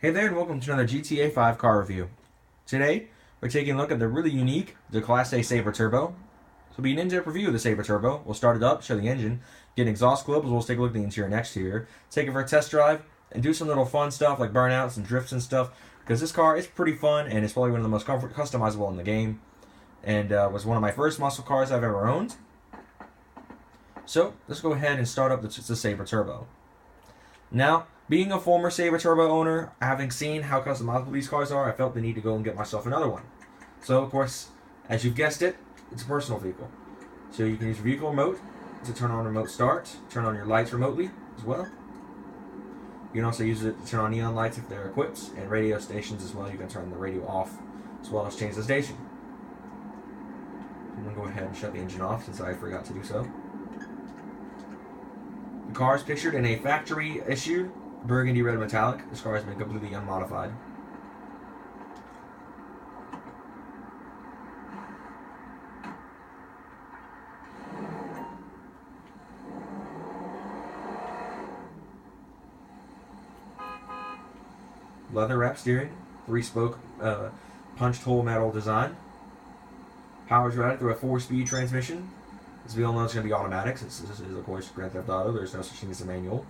Hey there and welcome to another GTA 5 car review. Today, we're taking a look at the really unique Declasse Sabre Turbo. So it'll be an in-depth review of the Sabre Turbo. We'll start it up, show the engine, get an exhaust clip, as well as take a look at the interior and exterior, take it for a test drive, and do some little fun stuff like burnouts and drifts and stuff, because this car is pretty fun and it's probably one of the most customizable in the game, and was one of my first muscle cars I've ever owned. So, let's go ahead and start up the Sabre Turbo. Now, being a former Sabre Turbo owner, having seen how customizable these cars are, I felt the need to go and get myself another one. So, of course, as you've guessed it, it's a personal vehicle. So you can use your vehicle remote to turn on remote start, turn on your lights remotely as well. You can also use it to turn on neon lights if they're equipped, and radio stations as well. You can turn the radio off as well as change the station. I'm going to go ahead and shut the engine off since I forgot to do so. The car is pictured in a factory issued burgundy red metallic. This car has been completely unmodified. Leather wrap steering, 3-spoke punched hole metal design. Power's routed through a 4-speed transmission. This vehicle knows it's going to be automatic since this is, of course, Grand Theft Auto. There's no such thing as a manual.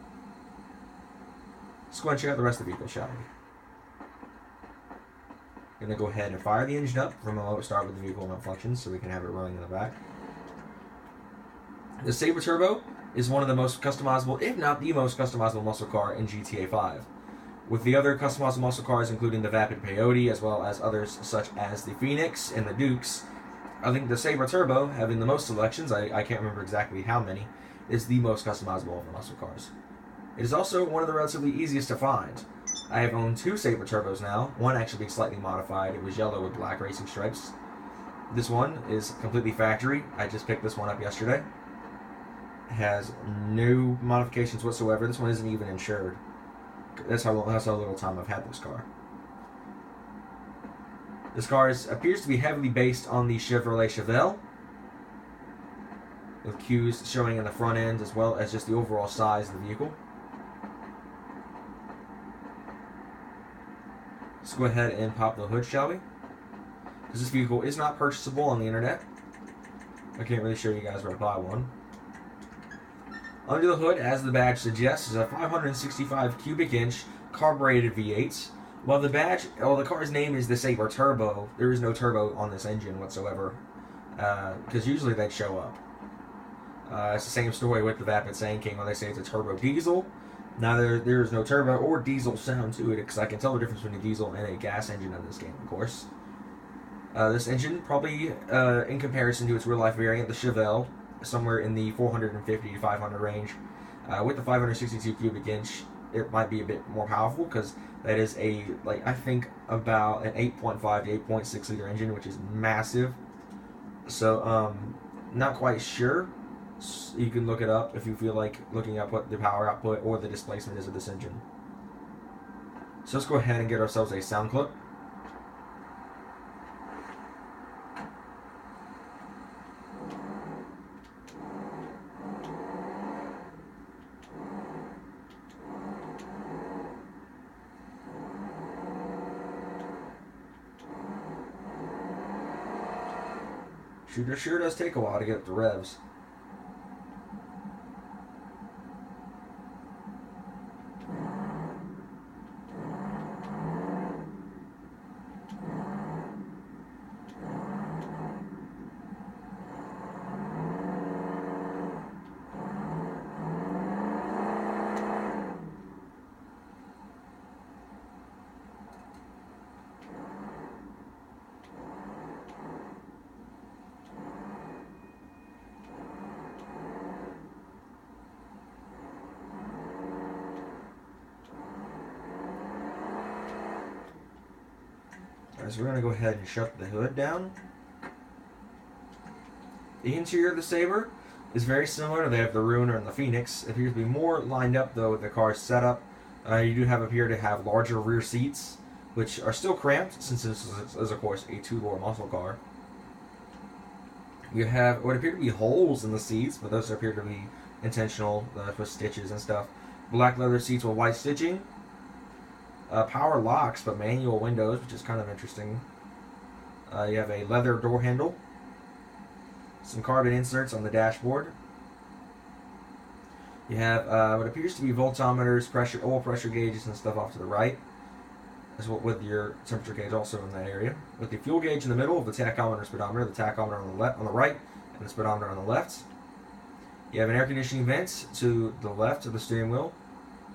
Let's go ahead and check out the rest of the vehicle, shall we? Going to go ahead and fire the engine up from a low start with the vehicle malfunctions so we can have it running in the back. The Sabre Turbo is one of the most customizable, if not the most customizable muscle car in GTA 5. With the other customizable muscle cars, including the Vapid Peyote, as well as others such as the Phoenix and the Dukes, I think the Sabre Turbo, having the most selections, I can't remember exactly how many, is the most customizable of the muscle cars. It is also one of the relatively easiest to find. I have owned 2 Sabre Turbos now, one actually being slightly modified. It was yellow with black racing stripes. This one is completely factory. I just picked this one up yesterday. It has no modifications whatsoever. This one isn't even insured. That's how little time I've had this car. This car appears to be heavily based on the Chevrolet Chevelle, with cues showing in the front end as well as just the overall size of the vehicle. Let's go ahead and pop the hood, shall we? Because this vehicle is not purchasable on the internet. I can't really show you guys where to buy one. Under the hood, as the badge suggests, is a 565 cubic inch carbureted V8. While the car's name is the Sabre Turbo, there is no turbo on this engine whatsoever, because usually they'd show up. It's the same story with the Vapid Sand King when they say it's a turbo diesel. Now there is no turbo or diesel sound to it, because I can tell the difference between a diesel and a gas engine in this game, of course. This engine, probably in comparison to its real-life variant, the Chevelle, somewhere in the 450 to 500 range. With the 562 cubic inch, it might be a bit more powerful because that is I think about an 8.5 to 8.6 liter engine, which is massive. So, not quite sure. You can look it up if you feel like looking up what the power output or the displacement is of this engine. So let's go ahead and get ourselves a sound clip. Shooter sure does take a while to get up to revs. So we're going to go ahead and shut the hood down. The interior of the Sabre is very similar to that of the Ruiner and the Phoenix. It appears to be more lined up though with the car's setup. You do appear to have larger rear seats, which are still cramped since this is of course a 2-door muscle car. You have what appear to be holes in the seats, but those appear to be intentional with stitches and stuff. Black leather seats with white stitching. Power locks, but manual windows, which is kind of interesting. You have a leather door handle. Some carbon inserts on the dashboard. You have what appears to be voltometers, oil pressure gauges, and stuff off to the right, as well with your temperature gauge also in that area. With the fuel gauge in the middle of the tachometer and speedometer, the tachometer on the right, and the speedometer on the left. You have an air conditioning vent to the left of the steering wheel,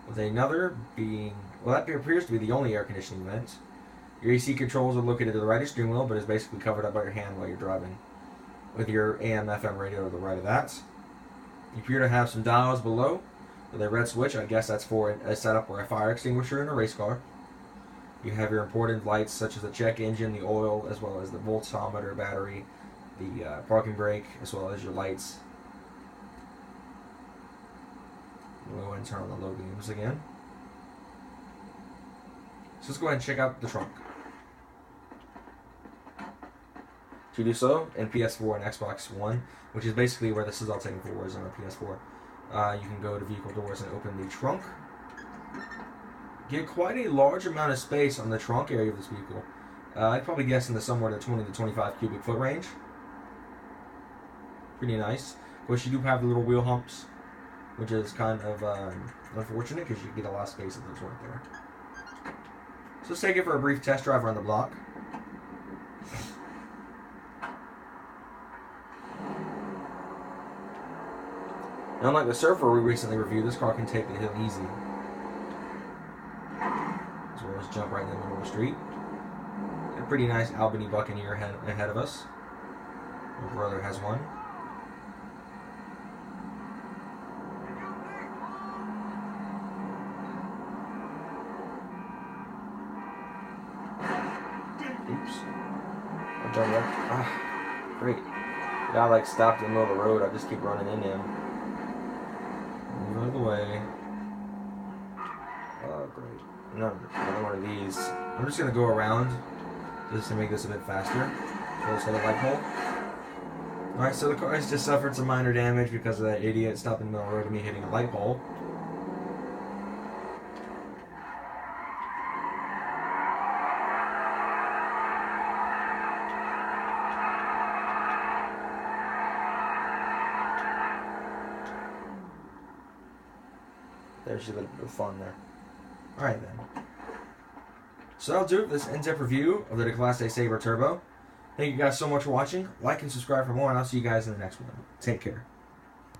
with another being, well, that appears to be the only air conditioning vent. Your AC controls are located to the right of the steering wheel, but is basically covered up by your hand while you're driving, with your AM/FM radio to the right of that. You appear to have some dials below with a red switch. I guess that's for a setup for a fire extinguisher in a race car. You have your important lights such as the check engine, the oil, as well as the voltometer, battery, the parking brake, as well as your lights. We'll go ahead and turn on the low beams again. So let's go ahead and check out the trunk. To do so, in PS4 and Xbox One, which is basically where this is all taken forward is on the PS4, you can go to vehicle doors and open the trunk. Get quite a large amount of space on the trunk area of this vehicle. I'd probably guess in the somewhere to 20 to 25 cubic foot range. Pretty nice. Of course, you do have the little wheel humps, which is kind of unfortunate because you get a lot of space in those right there. So let's take it for a brief test drive around the block. And unlike the Surfer we recently reviewed, this car can take the hill easy. As well as jump right in the middle of the street. A pretty nice Albany Buccaneer ahead of us. My brother has one. Oops. I turned left. Ah, great. The guy like stopped in the middle of the road. I just keep running into him. Move out of the way. Oh, great. Another one of these. I'm just going to go around just to make this a bit faster. So let's hit a light pole. Alright, so the car has just suffered some minor damage because of that idiot stopping in the middle of the road and me hitting a light pole. There's a little bit of fun there. Alright then. So that'll do it for this in-depth review of the Declasse Sabre Turbo. Thank you guys so much for watching. Like and subscribe for more, and I'll see you guys in the next one. Take care.